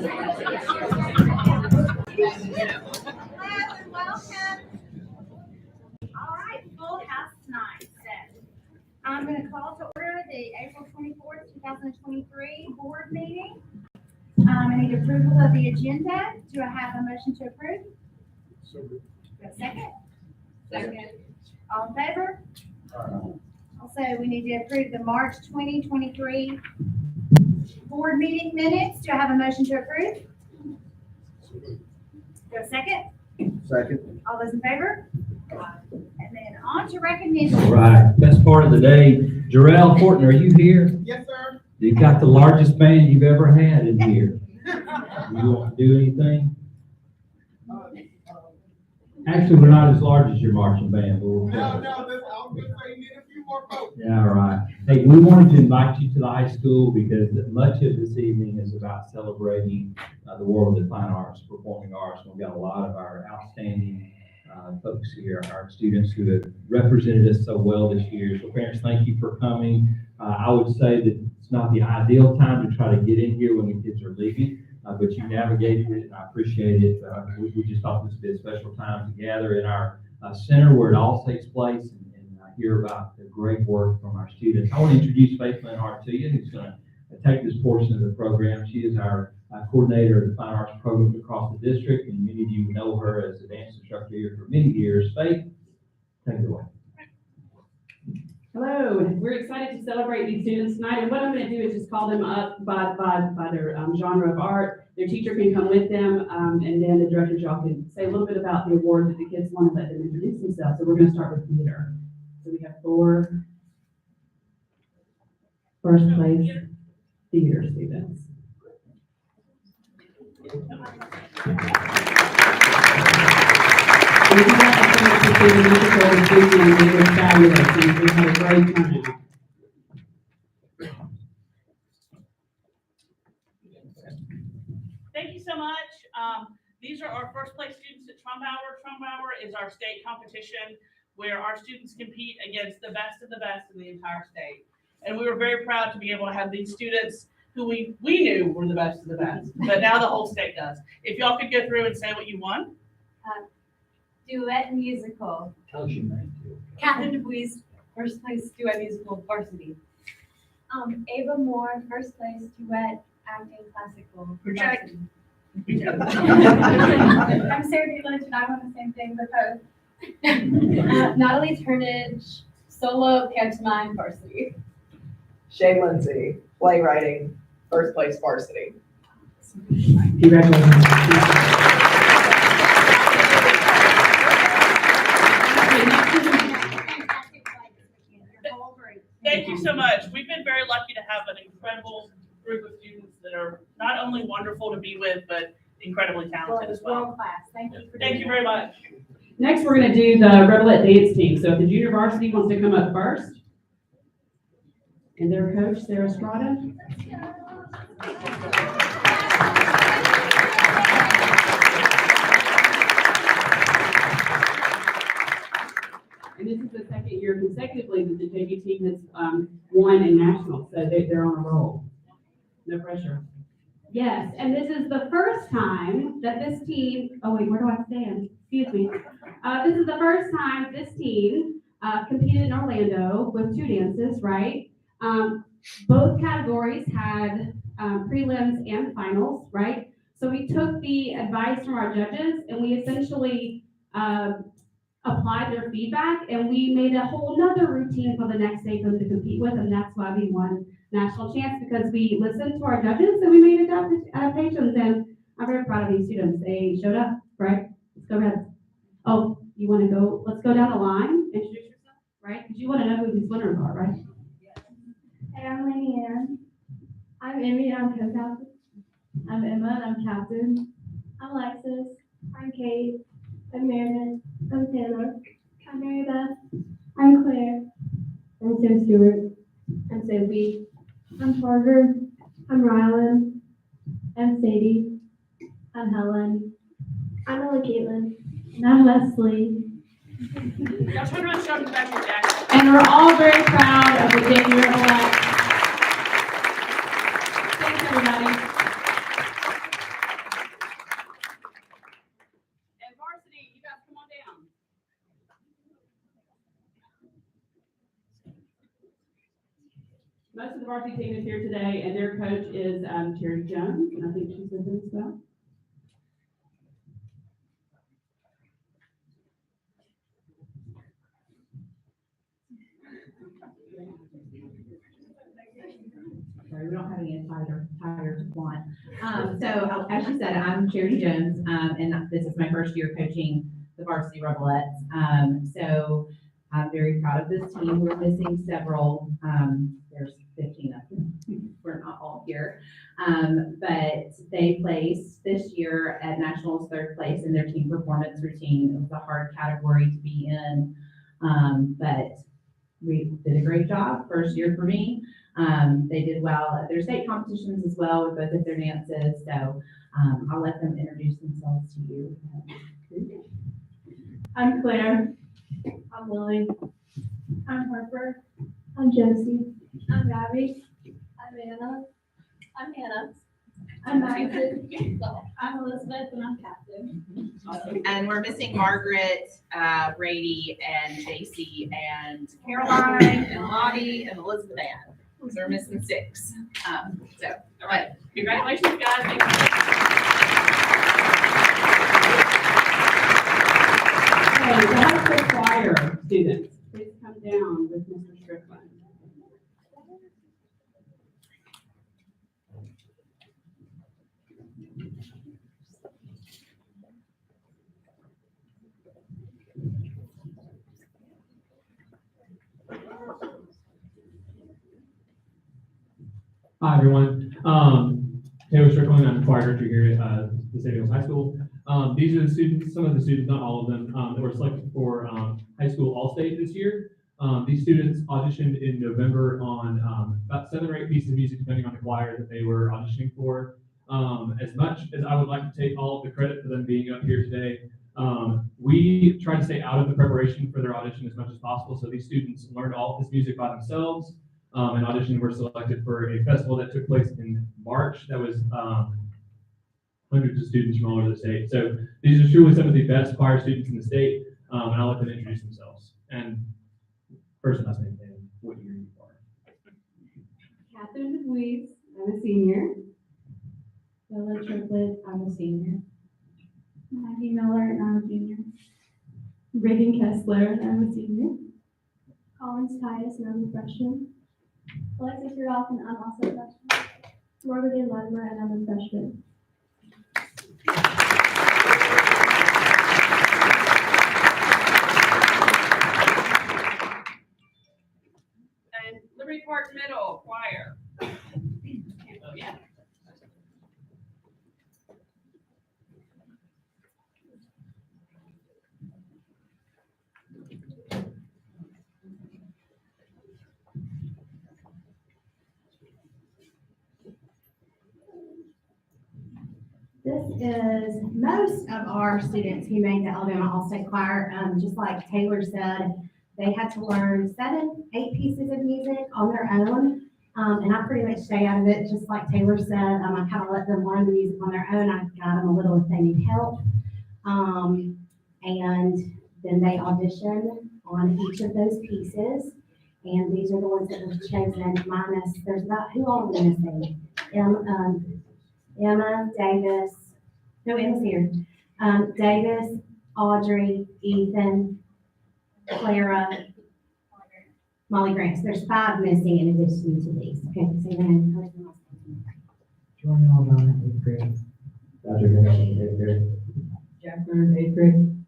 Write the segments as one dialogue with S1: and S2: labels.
S1: All right, full house tonight. So I'm going to call to order the April 24th, 2023 board meeting. I need approval of the agenda. Do I have a motion to approve?
S2: So moved.
S1: Do a second? Second. All in favor? Also, we need to approve the March 2023 board meeting minutes. Do I have a motion to approve?
S2: So moved.
S1: Do a second?
S2: Second.
S1: All those in favor? And then on to recognition.
S3: All right, best part of the day. Jarrell Horton, are you here?
S4: Yes, sir.
S3: You've got the largest band you've ever had in here. You want to do anything? Actually, we're not as large as your marching band, but we'll.
S4: No, I'm just saying, need a few more folks.
S3: Yeah, all right. Hey, we wanted to invite you to the high school because much of this evening is about celebrating the world of the fine arts, performing arts. We've got a lot of our outstanding folks here, our students who have represented us so well this year. So parents, thank you for coming. I would say that it's not the ideal time to try to get in here when the kids are leaving, but you navigated it, and I appreciate it. We just thought this would be a special time to gather in our center where it all takes place and hear about the great work from our students. I want to introduce Faith Lenhart to you, who's going to take this portion of the program. She is our coordinator of the Fine Arts programs across the district, and many of you know her as a dance instructor here for many years. Faith, take it away.
S5: Hello, we're excited to celebrate these students tonight, and what I'm going to do is just call them up by their genre of art. Their teacher can come with them, and then the directors, y'all can say a little bit about the award that the kids want to let them introduce themselves. So we're going to start with theater. So we have 4 first place theater students. We've had a great turnout.
S6: Thank you so much. These are our first place students at Trumbauer. Trumbauer is our state competition where our students compete against the best of the best in the entire state. And we were very proud to be able to have these students who we knew were the best of the best, but now the whole state does. If y'all could go through and say what you won.
S7: Duet musical.
S3: Tell us your name, too.
S7: Catherine DeBuise, first place duet musical varsity. Ava Moore, first place duet acting classical.
S6: Project.
S7: varsity. I'm Sarah Lynch, and I won the same thing with both. Natalie Turnage, solo pantomime varsity.
S4: Shay Lindsay, playwriting, first place varsity.
S5: Congratulations.
S6: Thank you so much. We've been very lucky to have an incredible group of students that are not only wonderful to be with, but incredibly talented as well.
S1: World class. Thank you.
S6: Thank you very much.
S5: Next, we're going to do the Revelette dance team. So if the junior varsity wants to come up first, and their coach, Sarah Strada. And this is the second year consecutively that the JV team has won in nationals, so they're on a roll. No pressure. Yes, and this is the first time that this team, oh wait, where do I stand? Excuse me. This is the first time this team competed in Orlando with 2 dances, right? Both categories had prelims and finals, right? So we took the advice from our judges and we essentially applied their feedback, and we made a whole nother routine for the next day for them to compete with, and that's why we won national champs, because we listened to our judges and we made adaptations, and I'm very proud of these students. They showed up, right? Let's go Reds. Oh, you want to go? Let's go down the line. Introduce yourself, right? Because you want to know who these winners are, right?
S7: Hey, I'm Lainey Ann. I'm Emmy, I'm co-captain. I'm Emma, and I'm captain. I'm Alexis. I'm Kate. I'm Meredith. I'm Taylor. I'm Mary Beth. I'm Claire. I'm Sam Stewart. I'm Sophie. I'm Parker. I'm Rylan. I'm Sadie. I'm Helen. I'm Ella Caitlin. And I'm Leslie.
S6: Y'all turn around and show them back your jacket.
S5: And we're all very proud of the debut-elect. Thanks, everybody. varsity team is here today, and their coach is Charity Jones, and I think she's with them as well.
S8: Sorry, we don't have any tighter to want. So as she said, I'm Charity Jones, and this is my first year coaching the varsity Rebelettes. So I'm very proud of this team. We're missing several, there's 15 of them. We're not all here. But they placed this year at Nationals 3rd place in their team performance routine. It was a hard category to be in, but we did a great job, first year for me. They did well at their state competitions as well with both of their dances. So I'll let them introduce themselves to you.
S7: I'm Claire. I'm Lily. I'm Harper. I'm Josie. I'm Gabby. I'm Anna. I'm Hannah. I'm Madison. I'm Elizabeth, and I'm Captain.
S8: And we're missing Margaret, Brady, and JC, and Caroline, and Lottie, and Elizabeth Ann. So we're missing 6.
S6: All right, congratulations, guys. Thank you.
S5: Okay, the high school choir students, please come down with Mr. Strickland.
S9: Hi, everyone. Taylor Strickland, I'm choir director here at Vestavia High School. These are the students, some of the students, not all of them, that were selected for high school all-state this year. These students auditioned in November on about 7 or 8 pieces of music, depending on the choir that they were auditioning for. As much as I would like to take all of the credit for them being up here today, we tried to stay out of the preparation for their audition as much as possible. So these students learned all of this music by themselves. And auditioned were selected for a festival that took place in March. That was hundreds of students from all over the state. So these are truly some of the best choir students in the state. And I'll let them introduce themselves. And first and last name, and what year you are.
S7: Catherine DeWeese. I'm a senior. Bella Triplett. I'm a senior. Maggie Miller, and I'm a junior. Reagan Kessler, and I'm a senior. Collins Titus, and I'm a freshman. Alexis Rudolph, and I'm also a freshman. Morgan Latimer, and I'm a freshman.
S6: And Liberty Park Middle Choir. Can't vote yet.
S1: This is most of our students who made the Alabama All-State Choir. Just like Taylor said, they had to learn 7, 8 pieces of music on their own. And I pretty much stay out of it, just like Taylor said. I kind of let them learn the music on their own. I got them a little if they need help. And then they audition on each of those pieces. And these are the ones that were chosen, minus, there's about, who all are we missing? Emma, Davis, no, Emma's here. Davis, Audrey, Ethan, Clara, Molly Grant. So there's 5 missing in addition to these. Okay, so then.
S10: Jordan Aldana, 8th grade.
S3: Roger, you're in 8th grade.
S10: Jack Burns, 8th grade.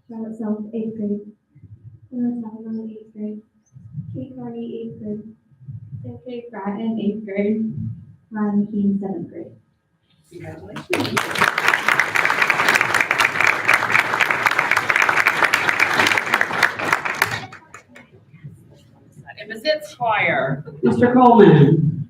S7: Charlotte Self, 8th grade. Emma Salomon, 8th grade. Kate Carney, 8th grade. J.K. Bratton, 8th grade. Ryan Keene, 7th grade.
S6: Congratulations. And the Zitz Choir.
S5: Mr. Coleman.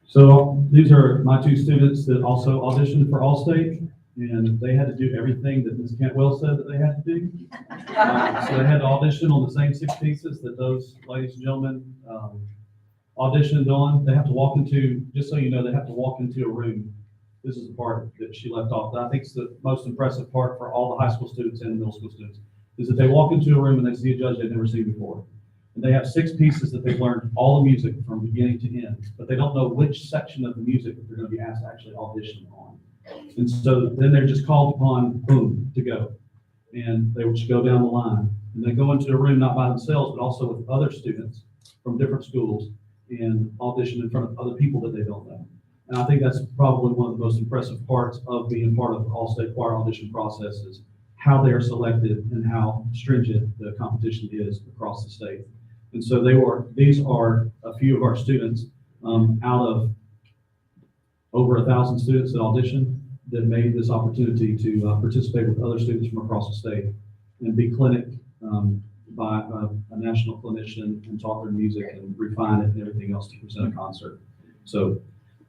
S11: So these are my 2 students that also auditioned for All-State, and they had to do everything that Ms. Cantwell said that they had to do. So they had to audition on the same 6 pieces that those ladies and gentlemen auditioned on, they have to walk into, just so you know, they have to walk into a room. This is the part that she left off, that I think is the most impressive part for all the high school students and the middle school students, is that they walk into a room and they see a judge they've never seen before. And they have 6 pieces that they've learned all the music from beginning to end, but they don't know which section of the music that they're gonna be asked to actually audition on. And so then they're just called upon, boom, to go. And they will just go down the line. And they go into a room not by themselves, but also with other students from different schools and audition in front of other people that they don't know. And I think that's probably one of the most impressive parts of being part of the all-state choir audition process is how they are selected and how stringent the competition is across the state. And so these are a few of our students out of over 1,000 students that auditioned that made this opportunity to participate with other students from across the state and be clinic by a national clinician and taught their music and refine it and everything else to present a concert. So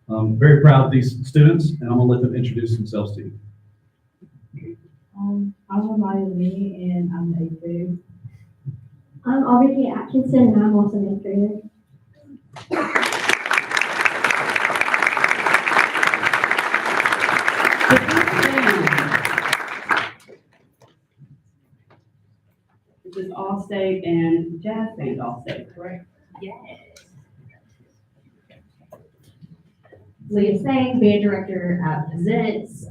S11: I'm very proud of these students, and I'm gonna let them introduce themselves to you.
S10: I'm Amaya Lee, and I'm the 8th grader.
S7: I'm Aubrey K. Atkinson, and I'm also an 8th grader.
S5: This is All-State and Jazz Band All-State, correct?
S1: Yes.
S8: Leah Sang, band director at Presents,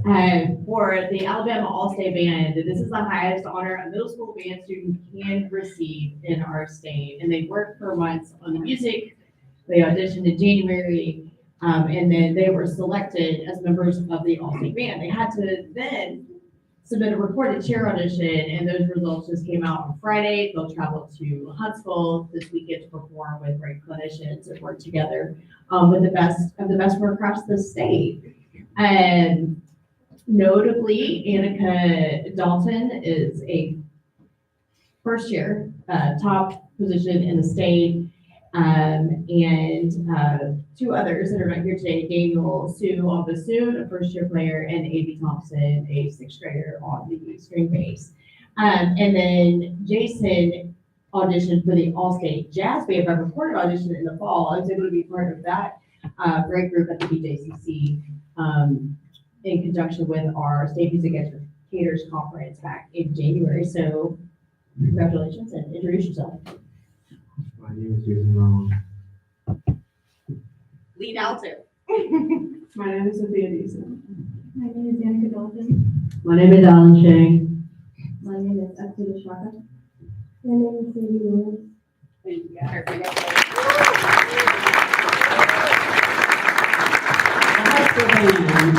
S8: for the Alabama All-State Band. This is the highest honor a middle school band student can receive in our state. And they worked for months on the music. They auditioned in January, and then they were selected as members of the All-State Band. They had to then submit a recorded chair audition, and those results just came out on Friday. They'll travel to Huntsville this weekend to perform with great clinicians and work together with the best of the best from across the state. And notably, Annika Dalton is a first year top position in the state, and 2 others that are not here today, Daniel Sue on bassoon, a first year player, and A.B. Thompson, a 6th grader on the string bass. And then Jason auditioned for the All-State Jazz Band by recorded audition in the fall. I was able to be part of that great group at the BJCC in conjunction with our State Music Educators Conference back in January. So congratulations and introduce yourself.
S10: My name is Jason Rowan.
S1: Lead alto.
S5: My name is Sophia Deason.
S7: My name is Annika Dalton.
S10: My name is Alan Chang.
S7: My name is Aksuda Shaka. My name is Cindy Lewis.
S5: Thank you. The high school band.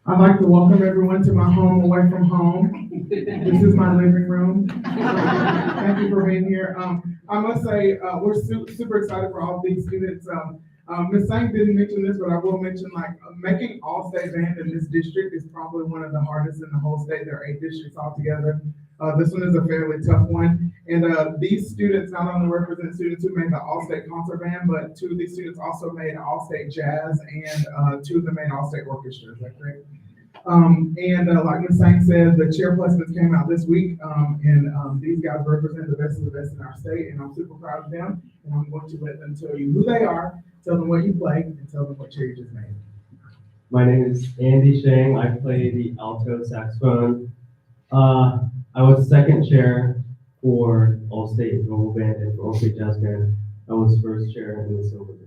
S12: I'd like to welcome everyone to my home away from home. This is my living room. Thank you for being here. I must say, we're super excited for all of these students. Ms. Sang didn't mention this, but I will mention making all-state band in this district is probably one of the hardest in the whole state. There are 8 districts altogether. This one is a fairly tough one. And these students not only represent students who made the all-state concert band, but 2 of these students also made all-state jazz, and 2 of them made all-state orchestra. Is that correct? Like Ms. Sang said, the chair placements came out this week, and these guys represent the best of the best in our state, and I'm super proud of them. And I'm going to let them tell you who they are, tell them what you play, and tell them what chair you just made.
S10: My name is Andy Shang. I play the alto saxophone. I was 2nd chair for All-State Global Band and for All-State Jazz Band. I was 1st chair in the silver band.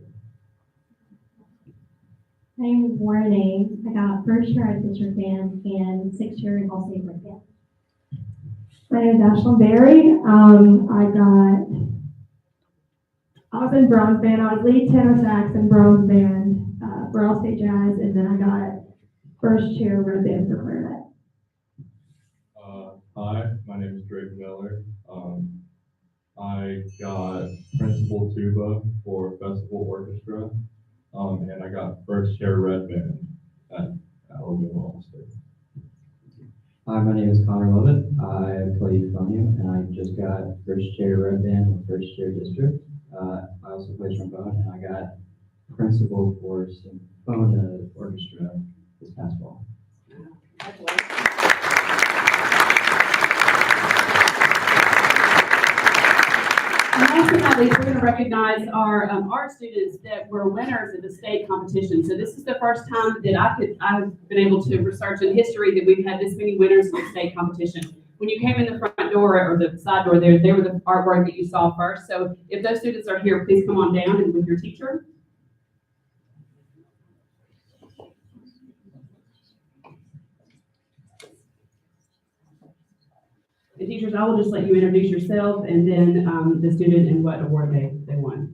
S7: My name is Warren A. I got first year at district band and 6th year in All-State Brick Band. My name is Ashlyn Berry. I was in bronze band. I was lead tenor sax in bronze band for All-State Jazz, and then I got first chair red band for clarinet.
S13: Hi, my name is Drake Miller. I got principal tuba for festival orchestra, and I got first chair red band at Alabama All-State.
S14: Hi, my name is Connor Lovett. I play euphonium, and I just got first chair red band and first chair district. I also play trombone, and I got principal for Symphona Orchestra this past fall.
S5: And last but not least, we're going to recognize our art students that were winners of the state competition. So this is the first time that I've been able to research in history that we've had this many winners of the state competition. When you came in the front door or the side door there, they were the artwork that you saw first. So if those students are here, please come on down and with your teacher. The teachers, I will just let you introduce yourself and then the student and what award they won.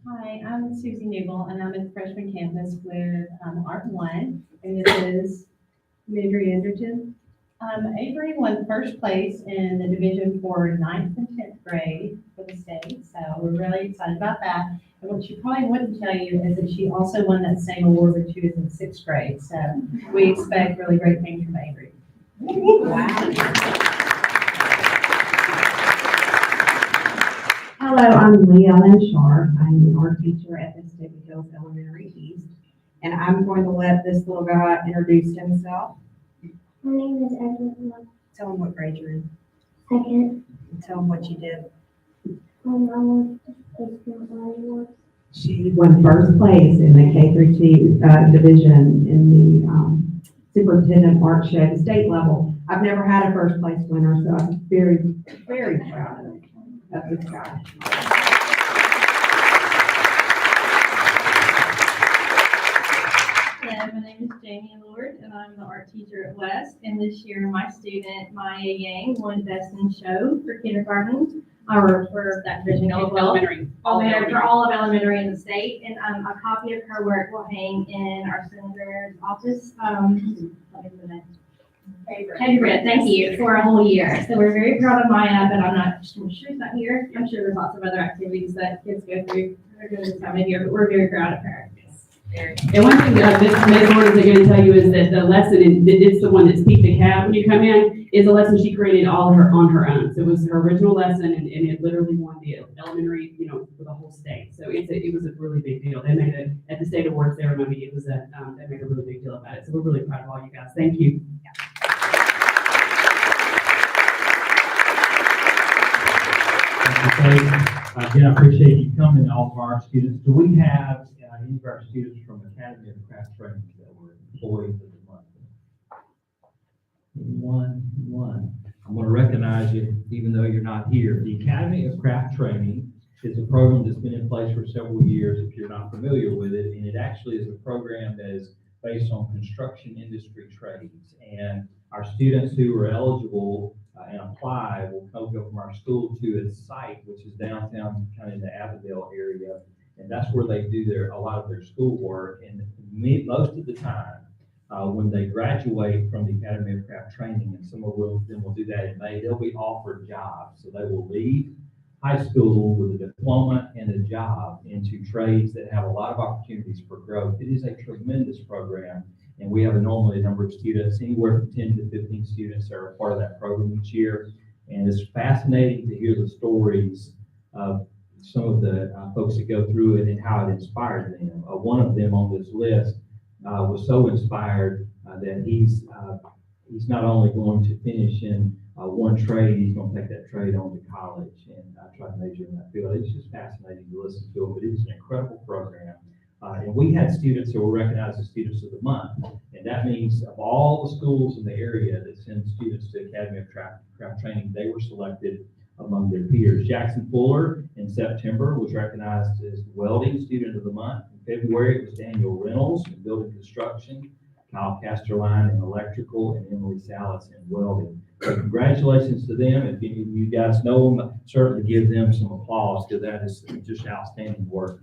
S15: Hi, I'm Susie Newell, and I'm in the freshman campus with Art One, and this is Avery Anderton. Avery won first place in the division for 9th and 10th grade for the state, so we're really excited about that. And what she probably wouldn't tell you is that she also won that same award when she was in 6th grade, so we expect really great things from Avery.
S16: Hello, I'm Lee Ellen Sharp. I'm the art teacher at Vestavia Hills Elementary East, and I'm going to let this little guy introduce himself.
S7: My name is Edward.
S16: Tell him what grade you're in.
S7: Second,
S16: Tell him what you did.
S7: I was award.
S16: She won first place in the K-2 division in the superintendent art show, the state level. I've never had a first place winner, so I'm very, very proud of this guy.
S7: Hello, my name is Jamie Lord, and I'm the art teacher at West. And this year, my student Maya Yang won Best in Show for kindergarten, or for that division as well. For all of elementary in the state. And a copy of her work will hang in our senator's office. What is the name? Favorite, thank you, for a whole year. So we're very proud of Maya, but I'm sure she's not here. I'm sure there's lots of other activities that kids go through during this time of year, but we're very proud of her.
S5: And one thing that Ms. Lord is going to tell you is that the lesson, and it's the one that's Peak the Cat when you come in, is a lesson she created on her own. So it was her original lesson, and it literally won the elementary, for the whole state. So it was a really big deal. They made it at the state awards ceremony. It was they made a really big deal about it. So we're really proud of all you guys. Thank you.
S3: Again, I appreciate you coming, all of our students. Do we have any of our students from Academy of Craft Training that were employees of the month? Anyone? I'm going to recognize you even though you're not here. The Academy of Craft Training is a program that's been in place for several years if you're not familiar with it, and it actually is a program that is based on construction industry trades. And our students who are eligible and apply will go from our school to its site, which is downtown, kind of in the Avondale area, and that's where they do a lot of their schoolwork. And most of the time, when they graduate from the Academy of Craft Training, and some of them will do that in May, they'll be offered jobs. So they will leave high school with a diploma and a job into trades that have a lot of opportunities for growth. It is a tremendous program. And we have normally a number of students, anywhere from 10 to 15 students that are a part of that program each year. And it's fascinating to hear the stories of some of the folks that go through it and how it inspired them. One of them on this list was so inspired that he's not only going to finish in one trade, he's going to take that trade on to college and try to major in that field. It's just fascinating to listen to it, but it's an incredible program. And we had students who were recognized as Students of the Month. And that means of all the schools in the area that send students to Academy of Craft Training, they were selected among their peers. Jackson Fuller in September was recognized as Welding Student of the Month. In February, it was Daniel Reynolds in Building Construction, Kyle Casterline in Electrical, and Emily Salas in Welding. So congratulations to them. If any of you guys know them, certainly give them some applause because that is just outstanding work.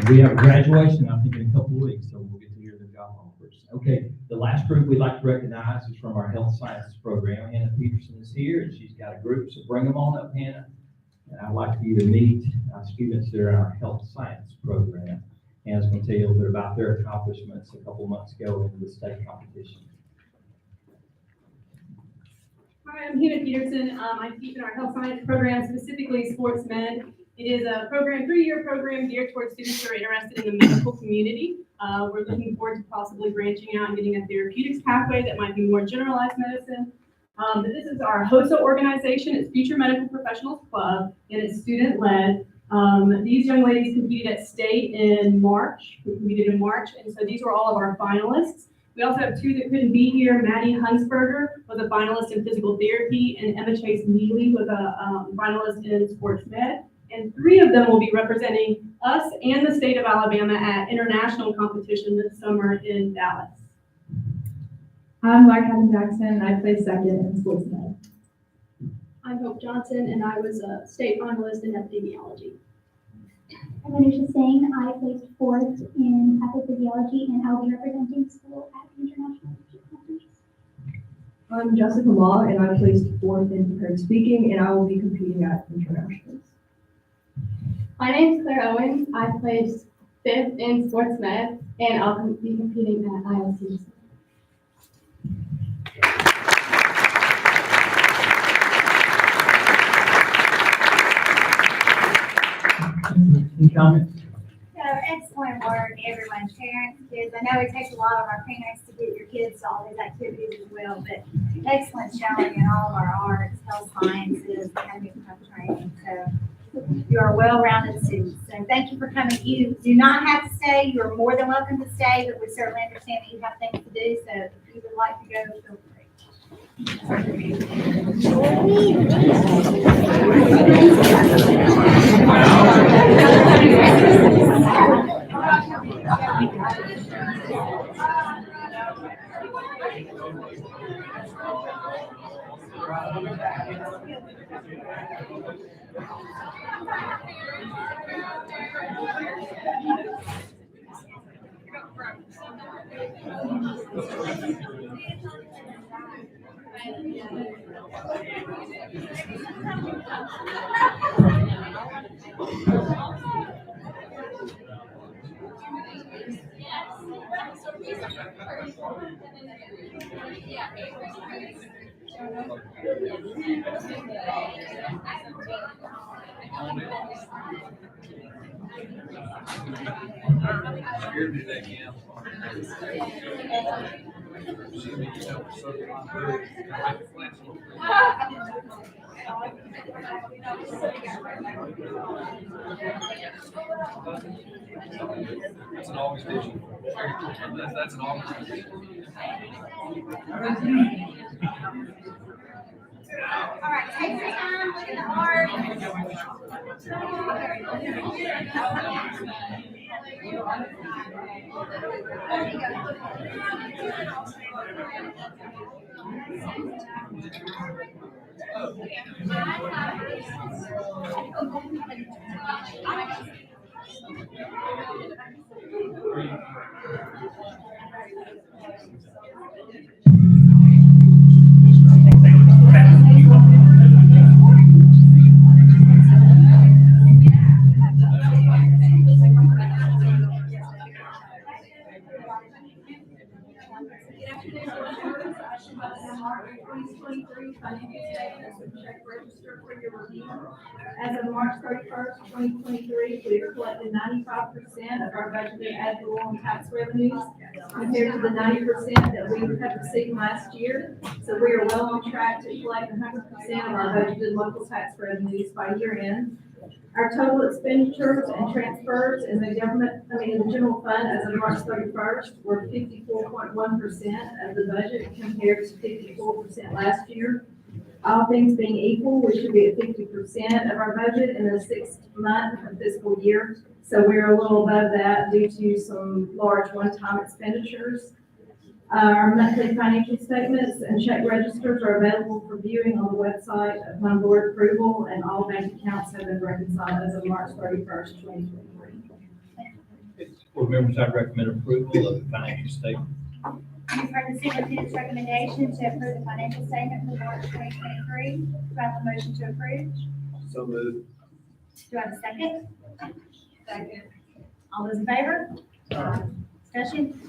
S3: We have a graduation, I think, in a couple of weeks, so we'll get to hear the job offers. Okay, the last group we'd like to recognize is from our health sciences program. Hannah Peterson is here, and she's got a group, so bring them on up, Hannah. And I'd like for you to meet students that are in our health science program. And it's going to tell you a little bit about their accomplishments a couple months ago in the state competition.
S5: Hi, I'm Hannah Peterson. I teach in our health science program, specifically sports med. It is a program, 3-year program geared towards students who are interested in the medical community. We're looking forward to possibly branching out and getting a therapeutics pathway that might be more generalized medicine. But this is our HOSA organization. It's Future Medical Professionals Club, and it's student-led. These young ladies competed at state in March. We competed in March, and so these were all of our finalists. We also have 2 that couldn't be here. Maddie Hunsberger was a finalist in physical therapy, and Emma Chase Neely was a finalist in sports med. And 3 of them will be representing us and the state of Alabama at international competition this summer in Dallas.
S7: I'm Mark Adam Jackson, and I placed second in sports med.
S17: I'm Hope Johnson, and I was a state finalist in epidemiology.
S18: I'm Anisha Singh. I placed 4th in pathophysiology, and I'll be representing school at the International Conference.
S17: I'm Jessica Law, and I placed 4th in prepared speaking, and I will be competing at internationals.
S7: My name is Claire Owens. I placed 5th in sports med, and I'll be competing at ILC.
S3: Any comments?
S1: So excellent work, everyone, parents, kids. I know it takes a lot of our parents to get your kids to all these activities as well, but excellent showing in all of our arts, health sciences, academic training. So you are well-rounded students. And thank you for coming. You do not have to stay. You are more than welcome to stay, but we certainly understand that you have things to do. So if you would like to go, feel free.
S11: That's an always vision. That's an always vision.
S1: All right, take your time, look at the art.
S19: As of March 31st, 2023, we have collected 95% of our budgeted ad valorem tax revenues compared to the 90% that we have received last year. So we are well on track to collect 100% of our budgeted local tax revenues by year end. Our total expenditures and transfers in the in the general fund as of March 31st were 54.1% of the budget compared to 54% last year. All things being equal, we should be at 50% of our budget in the 6th month of fiscal year. So we're a little above that due to some large one-time expenditures. Our monthly financial statements and check registers are available for viewing on the website upon board approval, and all bank accounts have been reconciled as of March 31st, 2023.
S3: Board members, I recommend approval of the financial statement.
S1: You've heard the superintendent's recommendation to approve the financial statement for March 2023. Do I have a motion to approve?
S2: So moved.
S1: Do I have a second? Second. All those in favor? Discussion?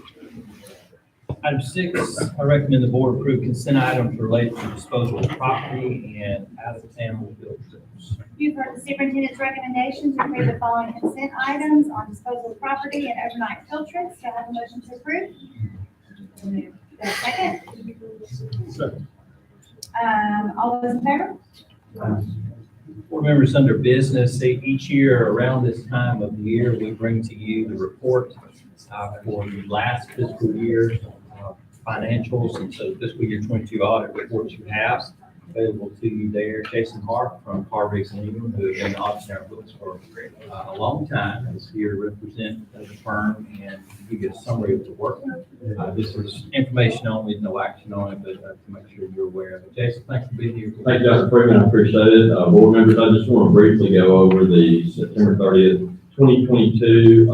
S20: Item 6, I recommend the board approve consent items related to disposal of property and out-of-town field trips.
S1: You've heard the superintendent's recommendations to approve the following consent items on disposal of property and overnight field trips. Do I have a motion to approve? Do I have a second?
S2: Second.
S1: All those in favor?
S20: Board members, under business, each year around this time of the year, we bring to you the report for the last fiscal year's financials, and so fiscal year 22 audit reports you have available to you there. Jason Hart from Harvey's and Ingram, who has been auditing our books for a long time, is here to represent the firm and give you a summary of the work. This is information only, no action on it, but to make sure you're aware of it. Jason, thanks for being here.
S21: Thank you, Dr. Freeman. I appreciate it. Board members, I just want to briefly go over the September 30th, 2022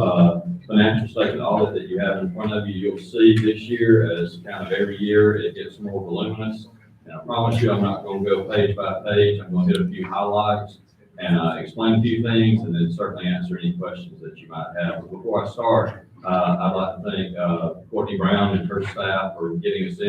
S21: financial statement audit that you have in front of you. You'll see this year, as kind of every year, it gets more voluminous. And I promise you, I'm not going to go page by page. I'm going to hit a few highlights and explain a few things, and then certainly answer any questions that you might have. But before I start, I'd like to thank Courtney Brown and her staff for getting us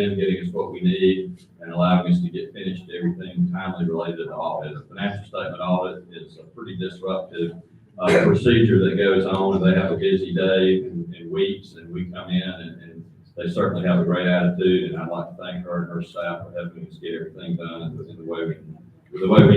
S21: what we need, and allowing us to get finished everything timely related to audit. A financial statement audit is a pretty disruptive procedure that goes on, and they have a busy day and weeks, and we come in and they certainly have a great attitude, and I'd like to thank her and her staff for helping us get everything done in the way we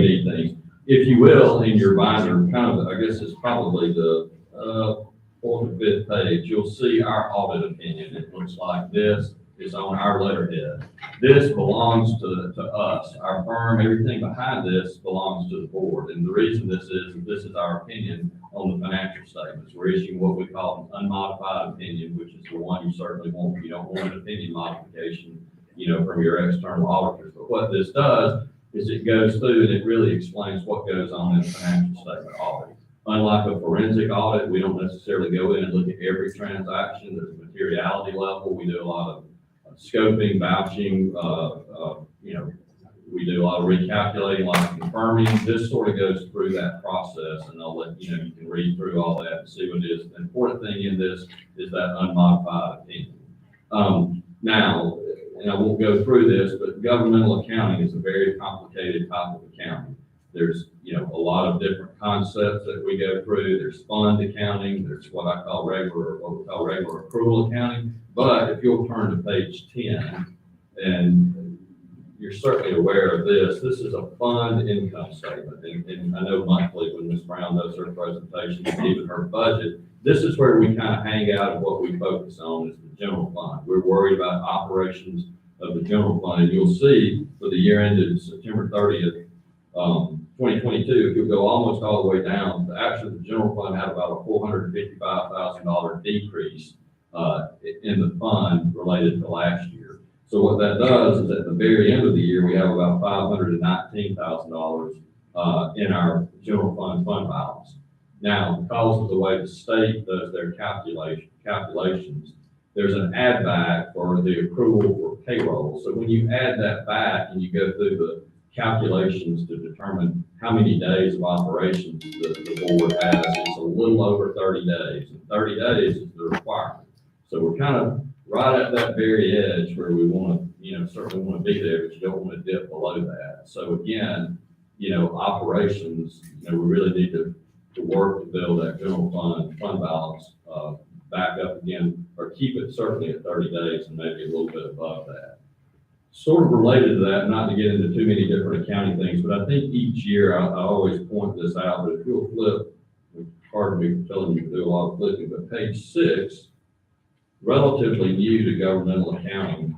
S21: need things. If you will, in your binder, kind of, I guess it's probably the 4th or 5th page, you'll see our audit opinion. It looks like this. Is on our letterhead. This belongs to us, our firm. Everything behind this belongs to the board. And the reason this is our opinion on the financial statements. We're issuing what we call an unmodified opinion, which is the one you certainly want. You don't want an opinion modification, from your external auditors. But what this does is it goes through and it really explains what goes on in the financial statement audit. Unlike a forensic audit, we don't necessarily go in and look at every transaction. There's a materiality level. We do a lot of scoping, vouching, we do a lot of recalculating, a lot of confirming. This sort of goes through that process, and I'll let you can read through all that and see what it is. The important thing in this is that unmodified opinion. Now, and I won't go through this, but governmental accounting is a very complicated type of accounting. There's, a lot of different concepts that we go through. There's fund accounting. There's what we call regular accrual accounting. But if you'll turn to page 10, and you're certainly aware of this, this is a fund income statement. And I know monthly when Ms. Brown does her presentation, and even her budget, this is where we kind of hang out, and what we focus on is the general fund. We're worried about operations of the general fund. And you'll see for the year ended September 30th, 2022, if you'll go almost all the way down, actually the general fund had about a $455,000 decrease in the fund related to last year. So what that does is at the very end of the year, we have about $519,000 in our general fund balance. Now, because of the way the state does their calculations, there's an add back for the accrual for payroll. So when you add that back and you go through the calculations to determine how many days of operations the board has, it's a little over 30 days. And 30 days is the requirement. So we're kind of right at that very edge where we want to, certainly want to be there, but you don't want to dip below that. So again, operations, we really need to work to build that general fund balance back up again, or keep it certainly at 30 days and maybe a little bit above that. Sort of related to that, not to get into too many different accounting things, but I think each year I always point this out, but if you'll flip, pardon me for telling you to do a lot of flipping, but page 6, relatively new to governmental accounting,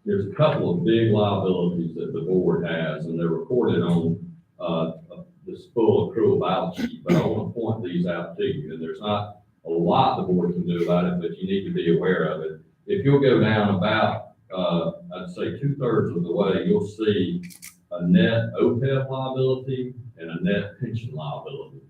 S21: there's a couple of big liabilities that the board has, and they're reported on this full accrual balance sheet, but I want to point these out to you. And there's not a lot the board can do about it, but you need to be aware of it. If you'll go down about, I'd say 2/3 of the way, you'll see a net OPEB liability and a net pension liability.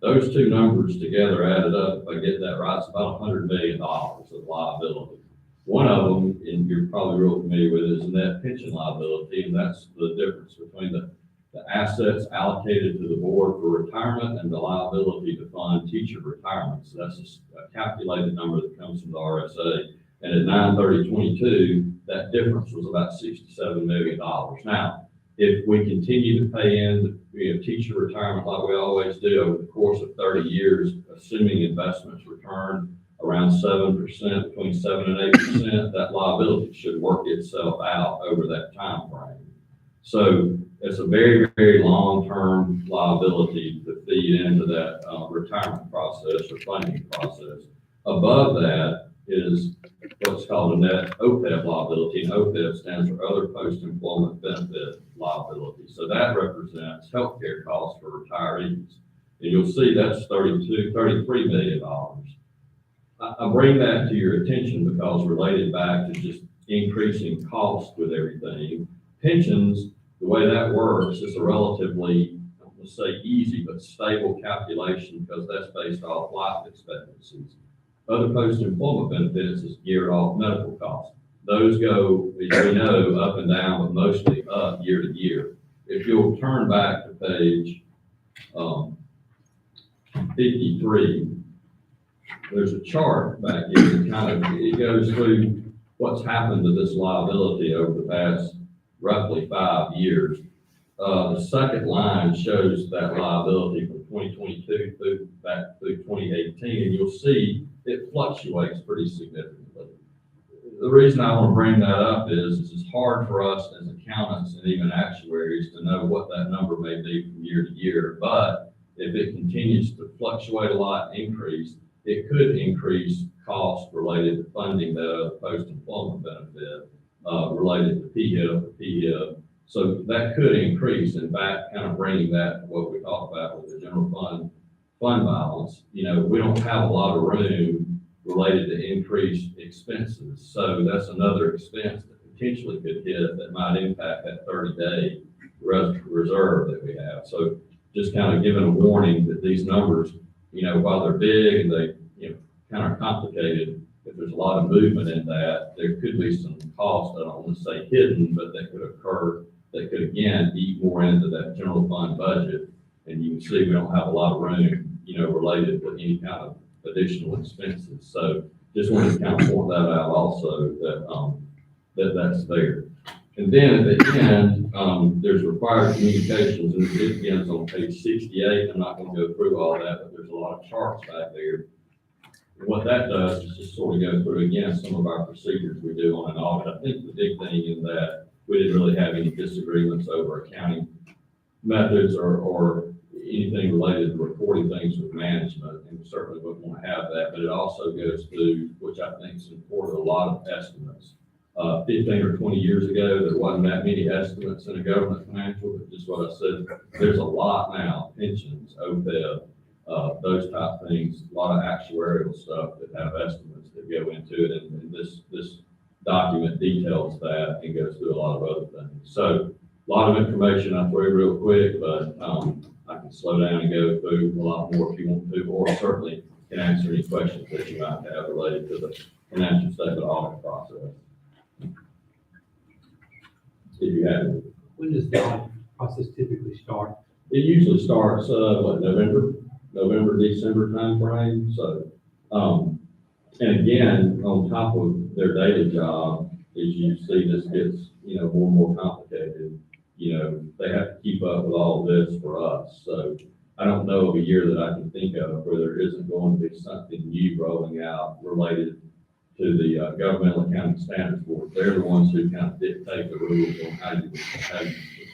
S21: Those two numbers together added up, if I get that right, it's about $100 million of liability. One of them, and you're probably real familiar with, is net pension liability, and that's the difference between the the assets allocated to the board for retirement and the liability to fund teacher retirement. So that's a calculated number that comes from the RSA. And at 9/30/22, that difference was about $67 million. Now, if we continue to pay in the teacher retirement like we always do over the course of 30 years, assuming investments return around 7%, between 7 and 8%, that liability should work itself out over that time frame. So it's a very, very long-term liability to feed into that retirement process or funding process. Above that is what's called a net OPEB liability, and OPEB stands for Other Post-Employment Benefit Liability. So that represents healthcare costs for retirees. And you'll see that's $33 million. I bring that to your attention because related back to just increasing cost with everything, pensions, the way that works is a relatively, let's say easy, but stable calculation because that's based off life expectancies. Other post-employment benefits is geared off medical costs. Those go, as we know, up and down, but mostly up year to year. If you'll turn back to page 53, there's a chart back here that it goes through what's happened to this liability over the past roughly 5 years. The second line shows that liability from 2022 back through 2018, and you'll see it fluctuates pretty significantly. The reason I want to bring that up is it's hard for us as accountants and even actuaries to know what that number may be from year to year, but if it continues to fluctuate a lot, increase, it could increase costs related to funding the post-employment benefit, related to PHIP or PHIP. So that could increase. In fact, kind of bringing that, what we talked about with the general fund balance, we don't have a lot of room related to increased expenses. So that's another expense that potentially could hit that might impact that 30-day reserve that we have. So just kind of giving a warning that these numbers, while they're big and they, kind of complicated, if there's a lot of movement in that, there could be some costs, I don't want to say hidden, but that could occur that could again eat more into that general fund budget. And you can see we don't have a lot of room, related to any kind of additional expenses. So just wanted to kind of point that out also that that's there. And then at the end, there's required communications, and it begins on page 68. I'm not going to go through all that, but there's a lot of charts back there. And what that does is just sort of go through, again, some of our procedures we do on an audit. I think the big thing in that we didn't really have any disagreements over accounting methods or anything related to reporting things with management, and we certainly wouldn't want to have that. But it also goes through, which I think is important, a lot of estimates. 15 or 20 years ago, there wasn't that many estimates in a government financial, but just what I said, there's a lot now, pensions, OPEB, those type things, a lot of actuarial stuff that have estimates that go into it, and this document details that and goes through a lot of other things. So a lot of information I threw real quick, but I can slow down and go through a lot more if you want to, or certainly can answer any questions that you might have related to the financial statement audit process. If you have it.
S3: When does the audit process typically start?
S21: It usually starts, November, December timeframe. So, and again, on top of their daily job, as you see, this gets, more and more complicated. They have to keep up with all this for us. So I don't know of a year that I can think of where there isn't going to be something new rolling out related to the Governmental Accounting Standards Board. They're the ones who kind of dictate the rules on how you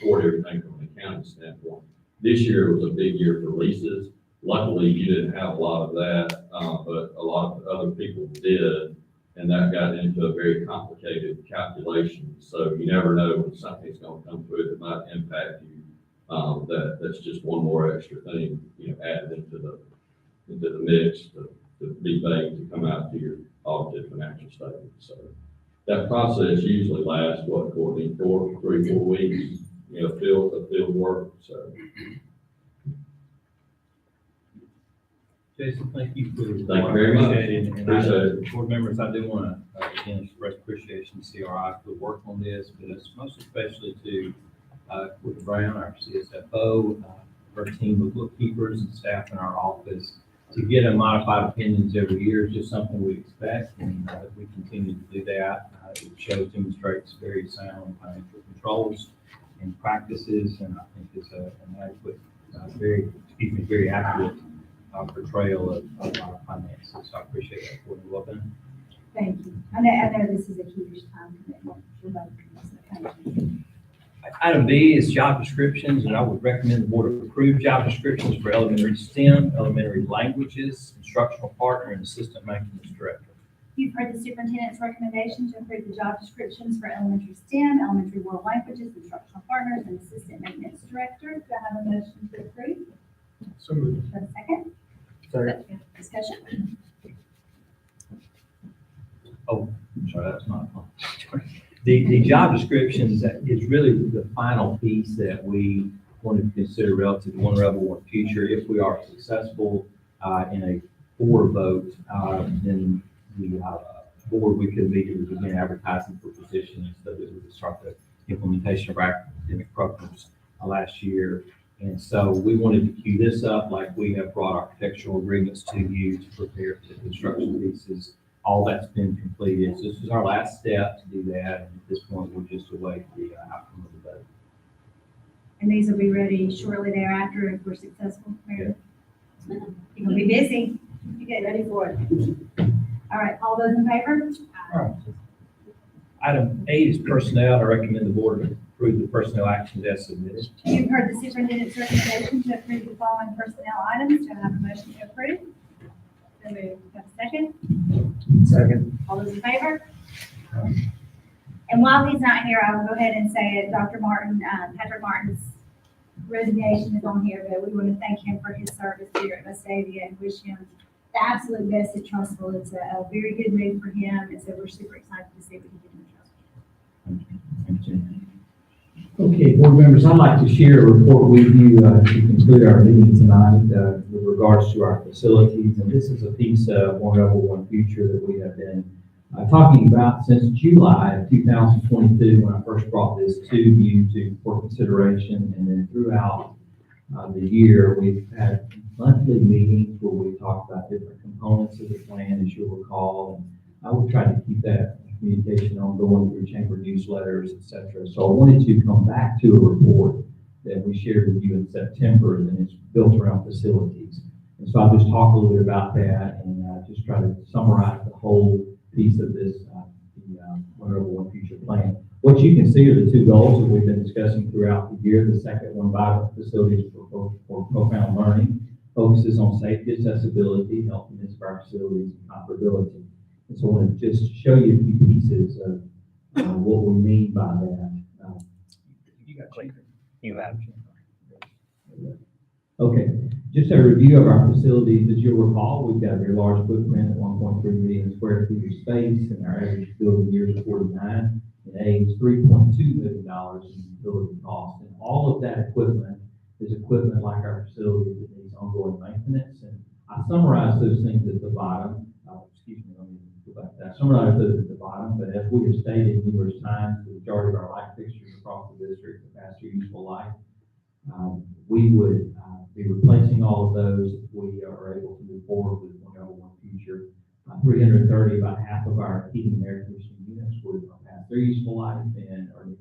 S21: record everything from an accounting standpoint. This year was a big year for leases. Luckily, you didn't have a lot of that, but a lot of other people did, and that got into a very complicated calculation. So you never know when something's going to come through that might impact you. That's just one more extra thing, added into the mix to be baked to come out to your audited financial statement. So that process usually lasts, Courtney, 3-4 weeks, field work. So.
S20: Jason, thank you for the
S21: Thank you very much.
S20: Appreciate it. Board members, I do want to again express appreciation to CRI for the work on this, but it's most especially to with Brown, our CSFO, our team of bookkeepers and staff in our office. To get a modified opinions every year is just something we expect, and we continue to do that. It demonstrates very sound financial controls and practices, and I think it's an adequate, very accurate portrayal of our finances. So I appreciate that. Well done.
S1: Thank you. I know this is a huge time commitment for both of us, so thank you.
S20: Item B is job descriptions, and I would recommend the board approve job descriptions for elementary STEM, elementary languages, instructional partner, and assistant maintenance director.
S1: You've heard the superintendent's recommendation to approve the job descriptions for elementary STEM, elementary world languages, instructional partners, and assistant maintenance director. Do I have a motion to approve?
S2: So moved.
S1: For a second?
S2: Second.
S1: Discussion?
S20: Oh, sorry, that's not fun. The job descriptions is really the final piece that we wanted to consider relative to One Rebel, One Future. If we are successful in a board vote, then the board, we could immediately begin advertising for positions so that we could start the implementation of our academic programs last year. And so we wanted to queue this up like we have brought architectural agreements to you to prepare for the construction pieces. All that's been completed. So this is our last step to do that. And at this point, we'll just await the outcome of the vote.
S1: And these will be ready shortly thereafter if we're successful. You're gonna be busy. You get ready for it. All right, all those in favor?
S20: Item 8 is personnel. I recommend the board approve the personnel actions as submitted.
S1: You've heard the superintendent's recommendation to approve the following personnel items. Do I have a motion to approve? So moved. Have a second?
S2: Second.
S1: All those in favor? And while he's not here, I will go ahead and say it. Dr. Martin, Patrick Martin's resignation is on here, but we want to thank him for his service here at Vestavia and wish him the absolute best at Trustful. It's a very good move for him, and so we're super excited to see what he can do in Trustful.
S3: Okay, board members, I'd like to share a report with you to conclude our meeting tonight with regards to our facilities. And this is a piece of One Rebel, One Future that we have been talking about since July of 2022 when I first brought this to you for consideration. And then throughout the year, we've had monthly meetings where we talk about different components of the plan, as you'll recall. And I will try to keep that communication ongoing through chamber newsletters, et cetera. So I wanted to come back to a report that we shared with you in September, and it's built around facilities. And so I'll just talk a little bit about that and just try to summarize the whole piece of this One Rebel, One Future plan. What you can see are the two goals that we've been discussing throughout the year. The second one, vibrant facilities for profound learning, focuses on safety, accessibility, healthiness of our facilities, and comparability. And so I want to just show you a few pieces of what we mean by that.
S20: You got clear. You have.
S3: Okay, just a review of our facilities. As you'll recall, we've got a very large footprint at 1.3 million square feet of space, and our average building years are 49, and age $3.2 million in building cost. And all of that equipment is equipment like our facilities that needs ongoing maintenance. And I summarize those things at the bottom. Excuse me, let me go back to that. I summarize those at the bottom, but as we have stated numerous times, the majority of our light fixtures across the district have past their useful life. We would be replacing all of those if we are able to move forward with One Rebel, One Future. 330, about half of our heating and air conditioning units would pass their useful life and are in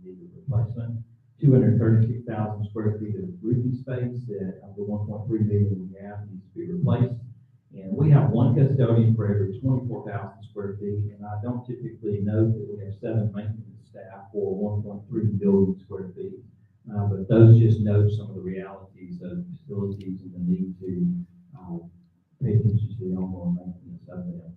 S3: need of replacement. 236,000 square feet of roofing space that of the 1.3 million we have needs to be replaced. And we have one custodian for every 24,000 square feet, and I don't typically note that we have 7 maintenance staff for 1.3 billion square feet. But those just note some of the realities of facilities and the need to pay attention to the ongoing maintenance of them.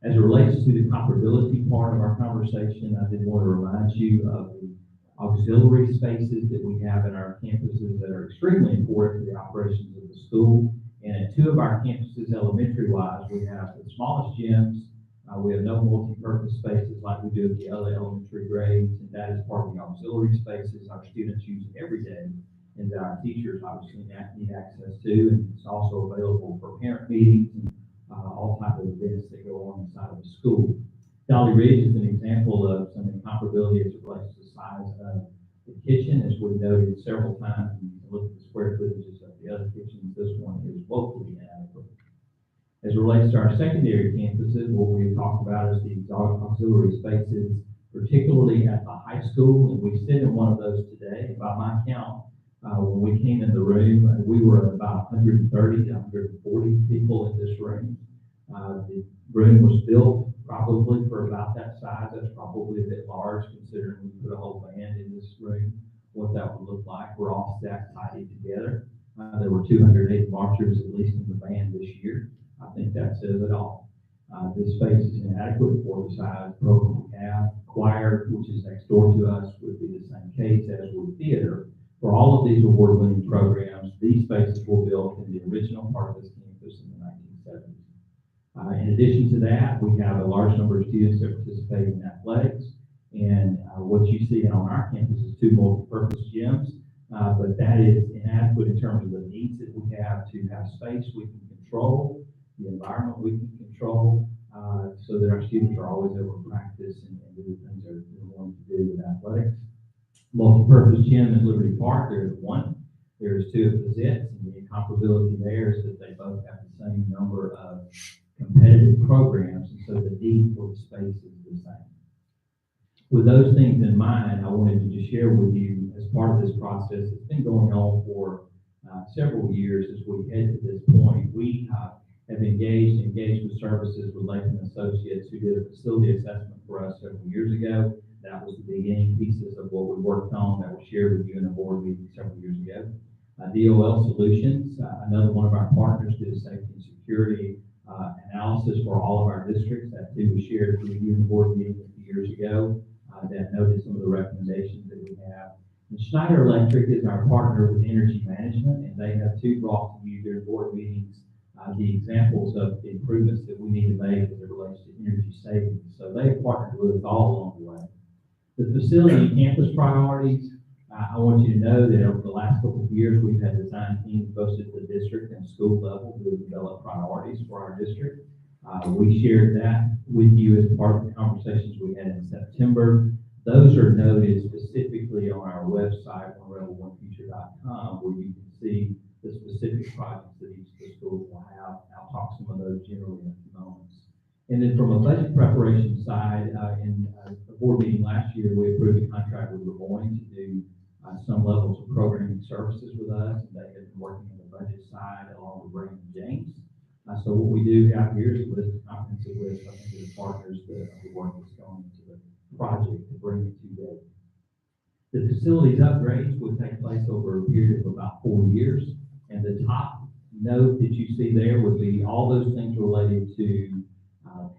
S3: As it relates to the comparability part of our conversation, I did want to remind you of the auxiliary spaces that we have in our campuses that are extremely important to the operations of the school. And at 2 of our campuses, elementary-wise, we have the smallest gyms. We have no multi-purpose spaces like we do at the other elementary grades, and that is part of the auxiliary spaces our students use every day, and that our teachers obviously need access to. And it's also available for parent meetings and all types of events that go on inside of the school. Dolly Ridge is an example of some incomparability as it relates to the size of the kitchen, as we noted several times, and you can look at the square footages of the other kitchens, this one is woefully inadequate. As it relates to our secondary campuses, what we've talked about is the auxiliary spaces, particularly at the high school, and we sit in one of those today. By my count, when we came in the room, we were about 130 to 140 people in this room. The room was built probably for about that size. That's probably a bit large considering we put a whole band in this room, what that would look like. We're all stacked tightly together. There were 208 marchers at least in the band this year. I think that says it all. This space is inadequate for the size program we have. Choir, which is next door to us, would be the same case as with theater. For all of these award-winning programs, these spaces were built in the original part of this campus in the 1970s. In addition to that, we have a large number of students that participate in athletics. And what you see on our campus is 2 multi-purpose gyms, but that is inadequate in terms of the needs that we have to have space we can control, the environment we can control, so that our students are always able to practice and do the things they're wanting to do with athletics. Multi-purpose gym in Liberty Park, there's 1. There's 2 at the Zits, and the comparability there is that they both have the same number of competitive programs, and so the need for the space is the same. With those things in mind, I wanted to just share with you, as part of this process, it's been going on for several years as we head to this point. We have engaged with services with Latham Associates, who did a facility assessment for us several years ago. That was the beginning pieces of what we worked on that was shared with you in a board meeting several years ago. DOL Solutions, another one of our partners, did a safety and security analysis for all of our districts. That too was shared with you in the board meeting a few years ago. That noted some of the recommendations that we have. And Schneider Electric is our partner with energy management, and they have too brought to you during board meetings the examples of the improvements that we need to make as it relates to energy savings. So they have partnered with us all along the way. The facility and campus priorities, I want you to know that over the last couple of years, we've had design teams both at the district and school level who have developed priorities for our district. We shared that with you as part of the conversations we had in September. Those are noted specifically on our website, on rebel1future.com, where you can see the specific projects that each of the schools will have. I'll talk some of those generally in a few moments. And then from a budget preparation side, in the board meeting last year, we approved a contract with LeBoyne to do some levels of programming services with us, and they have been working on the budget side along with Brandon James. So what we do have here is a list, a comprehensive list, I think, of the partners that the work that's going into the project to bring it to date. The facilities upgrades would take place over a period of about 4 years, and the top note that you see there would be all those things related to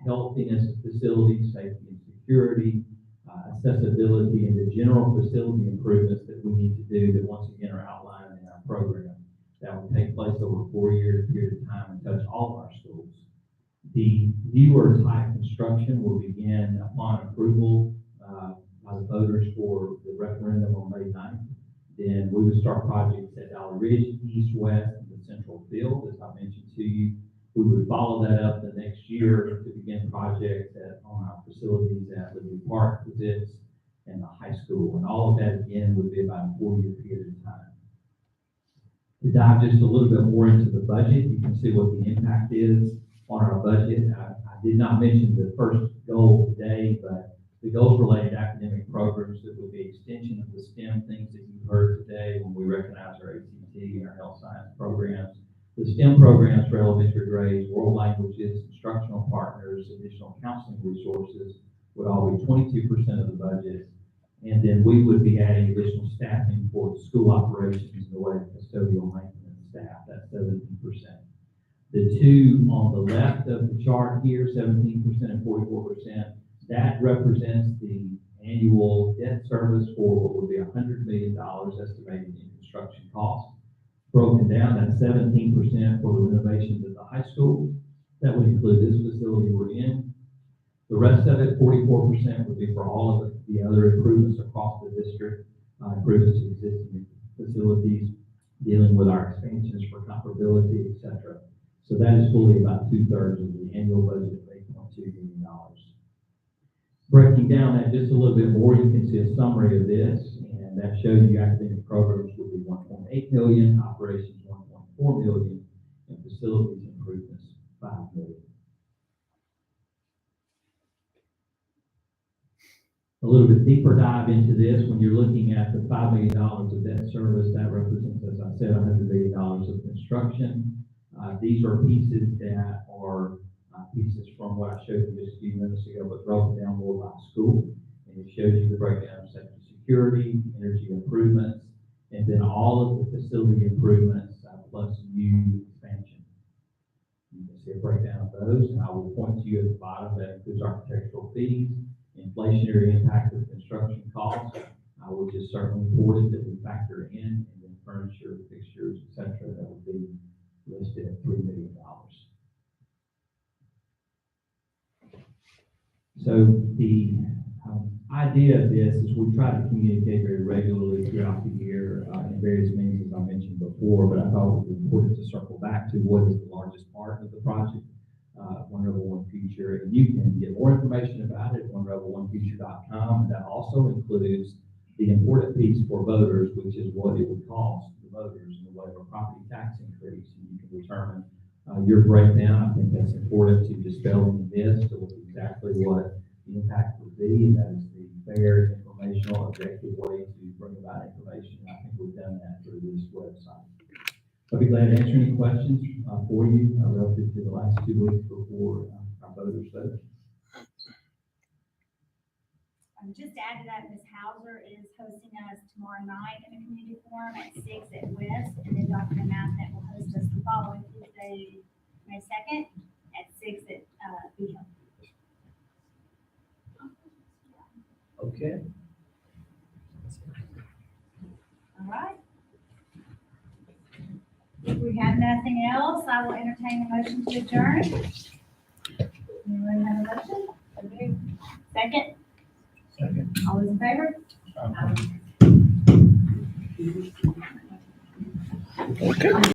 S3: healthiness of facilities, safety and security, accessibility, and the general facility improvements that we need to do that once again are outlined in our program. That will take place over a 4-year period of time and touch all of our schools. The newer type construction will begin upon approval by the voters for the referendum on May 9th. Then we would start projects at Valley Ridge, East, West, and the Central Field, as I mentioned to you. We would follow that up the next year to begin projects on our facilities at Liberty Park, the Zits, and the high school. And all of that, again, would be about a 4-year period of time. To dive just a little bit more into the budget, you can see what the impact is on our budget. I did not mention the first goal today, but the goals-related academic programs that will be extension of the STEM things that you've heard today when we recognize our ACT and our health science programs. The STEM programs for elementary grades, world languages, instructional partners, additional counseling resources would all be 22% of the budget. And then we would be adding additional staffing for school operations in the way of custodial maintenance staff, that's 17%. The two on the left of the chart here, 17% and 44%, that represents the annual debt service for what would be $100 million estimated in construction costs. Broken down, that's 17% for the renovations at the high school. That would include this facility we're in. The rest of it, 44%, would be for all of the other improvements across the district, improvements to existing facilities, dealing with our expansions for comparability, et cetera. So that is fully about 2/3 of the annual budget of $8.2 million. Breaking down that just a little bit more, you can see a summary of this, and And that shows you academic programs will be 1.8 million, operations 1.4 million, and facilities improvements 5 million. A little bit deeper dive into this, when you're looking at the $5 million of debt service, that represents, as I said, $100 million of construction. These are pieces that are pieces from what I showed you just a few minutes ago, but broken down more by school. And it shows you the breakdown of safety, security, energy improvements, and then all of the facility improvements plus new expansion. You can see a breakdown of those, and I will point to you at the bottom that includes architectural fees, inflationary impact of construction costs. I will just certainly report it that we factor in, and then furniture, fixtures, et cetera, that will be listed at $3 million. So the idea of this is we try to communicate very regularly throughout the year in various means, as I mentioned before, but I thought it was important to circle back to what is the largest part of the project, One Rebel One Future, and you can get more information about it at onerebel1future.com, and that also includes the important piece for voters, which is what it would cost the voters in the way of a property tax increase, and you can determine your breakdown. I think that's important to dispel in this to look exactly what the impact would be, and that is the fair, informational, objective way to bring about information. And I think we've done that through this website. I'll be glad to answer any questions for you relative to the last 2 weeks before our voters vote.
S1: Just to add to that, Ms. Hauser is hosting us tomorrow night in a community forum at 6 at West, and then Dr. Mathnet will host us the following Tuesday, May 2nd at 6 at Beacon.
S20: Okay.
S1: All right. If we have nothing else, I will entertain a motion to adjourn. Anyone have a motion? Okay. Second?
S2: Second.
S1: All those in favor?
S2: Okay.